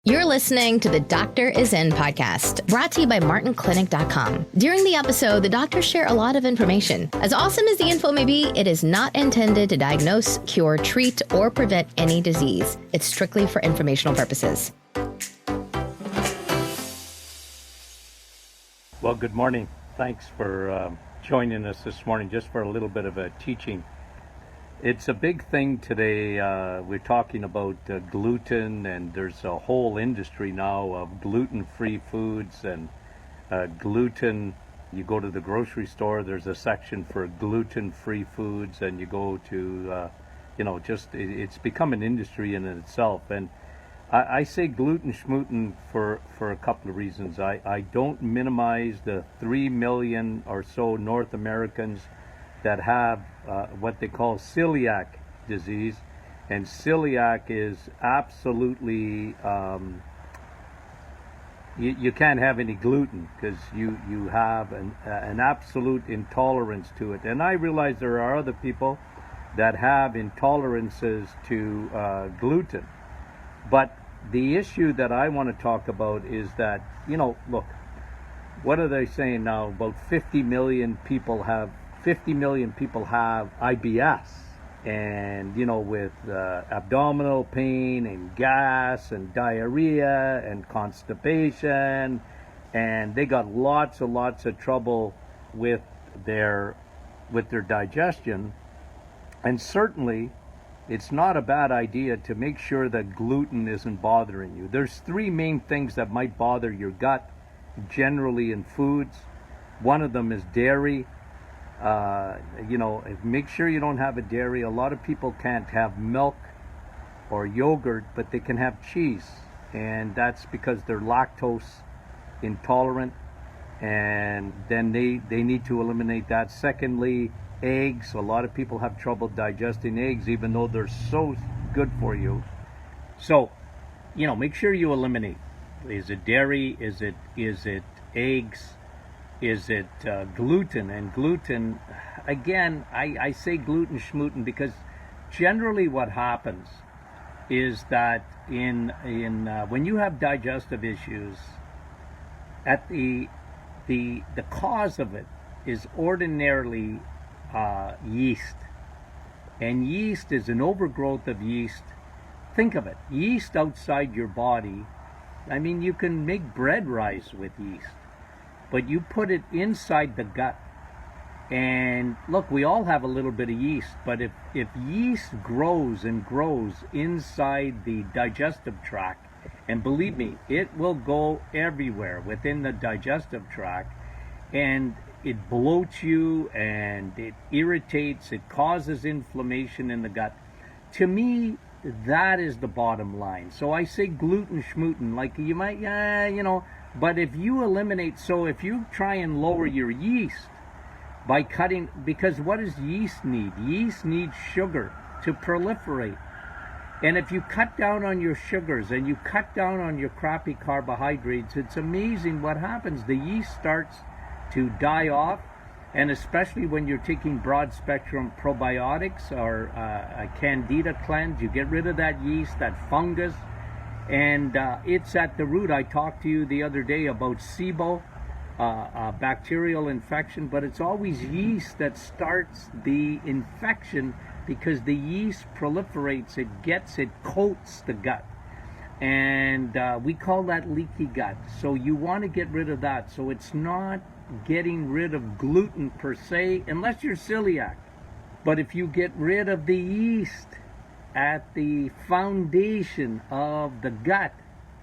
You're listening to the Doctor Is In podcast, brought to you by MartinClinic.com. During the episode, the doctors share a lot of information. As awesome as the info may be, it is not intended to diagnose, cure, treat, or prevent any disease. It's strictly for informational purposes. Well, good morning. Thanks for joining us this morning just for a little bit of a teaching. It's a big thing today. We're talking about gluten, and there's a whole industry now of gluten-free foods and gluten. You go to the grocery store, there's a section for gluten-free foods, and you go to, it's become an industry in itself. And I say gluten schmooten for a couple of reasons. I don't minimize the 3 million or so North Americans that have what they call celiac disease, and celiac is absolutely you can't have any gluten because you have an absolute intolerance to it. And I realize there are other people that have intolerances to gluten, but the issue that I want to talk about is that, look, what are they saying now? About 50 million people have IBS, and with abdominal pain and gas and diarrhea and constipation, and they got lots of trouble with their digestion. And certainly it's not a bad idea to make sure that gluten isn't bothering you. There's three main things that might bother your gut generally in foods. One of them is dairy. Make sure you don't have a dairy. A lot of people can't have milk or yogurt, but they can have cheese, and that's because they're lactose intolerant, and then they need to eliminate that. Secondly, eggs. A lot of people have trouble digesting eggs, even though they're so good for you. So, make sure you eliminate. Is it dairy? Is it eggs? Is it gluten? And gluten, again, I say gluten schmooten because generally what happens is that in when you have digestive issues, at the cause of it is ordinarily yeast, and yeast is an overgrowth of yeast. Think of it, yeast outside your body. I mean, you can make bread rise with yeast, but you put it inside the gut. And look, we all have a little bit of yeast, but if yeast grows and grows inside the digestive tract, and believe me, it will go everywhere within the digestive tract, and it bloats you, and it irritates, it causes inflammation in the gut. To me, that is the bottom line. So I say gluten schmooten, like you might, but if you eliminate, so if you try and lower your yeast by cutting, because what does yeast need? Yeast needs sugar to proliferate. And if you cut down on your sugars and you cut down on your crappy carbohydrates, it's amazing what happens. The yeast starts to die off, and especially when you're taking broad spectrum probiotics or a candida cleanse, you get rid of that yeast, that fungus. And it's at the root. I talked to you the other day about SIBO, bacterial infection, but it's always yeast that starts the infection because the yeast proliferates, it coats the gut. And we call that leaky gut. So you want to get rid of that. So it's not getting rid of gluten per se, unless you're celiac. But if you get rid of the yeast at the foundation of the gut,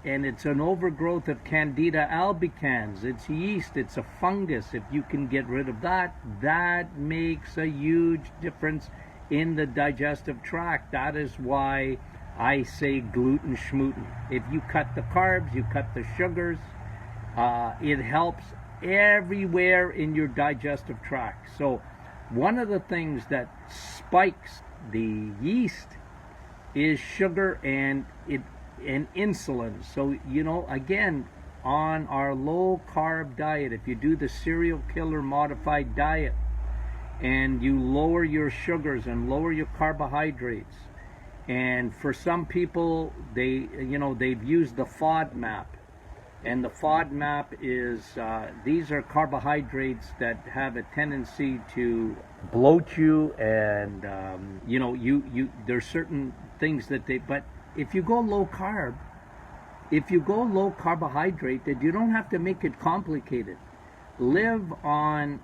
and it's an overgrowth of Candida albicans, it's yeast, it's a fungus. If you can get rid of that, that makes a huge difference in the digestive tract. That is why I say gluten schmooten. If you cut the carbs, you cut the sugars, it helps everywhere in your digestive tract. So one of the things that spikes the yeast is sugar and insulin. So, again, on our low carb diet, if you do the serial killer modified diet and you lower your sugars and lower your carbohydrates And for some people, they've used the FODMAP. And the FODMAP is, these are carbohydrates that have a tendency to bloat you, and there's certain things that but if you go low carb, if you go low carbohydrate, then you don't have to make it complicated. Live on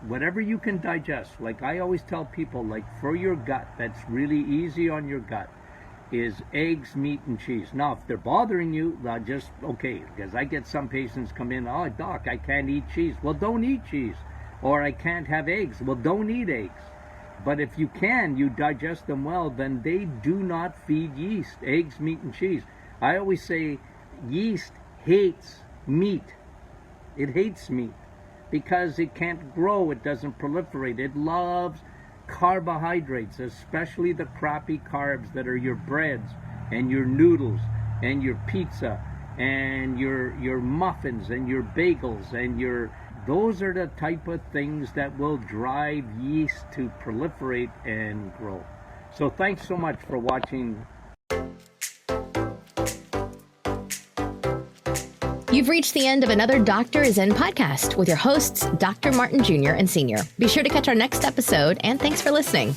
whatever you can digest. Like I always tell people, like for your gut, that's really easy on your gut, is eggs, meat, and cheese. Now, if they're bothering you, okay, because I get some patients come in, oh, doc, I can't eat cheese. Well, don't eat cheese. Or I can't have eggs. Well, don't eat eggs. But if you can, you digest them well, then they do not feed yeast, eggs, meat, and cheese. I always say yeast hates meat. It hates meat because it can't grow. It doesn't proliferate. It loves carbohydrates, especially the crappy carbs that are your breads and your noodles and your pizza and your muffins and your bagels and those are the type of things that will drive yeast to proliferate and grow. So thanks so much for watching. You've reached the end of another Doctor is In podcast with your hosts, Dr. Martin Jr. and Sr. Be sure to catch our next episode, and thanks for listening.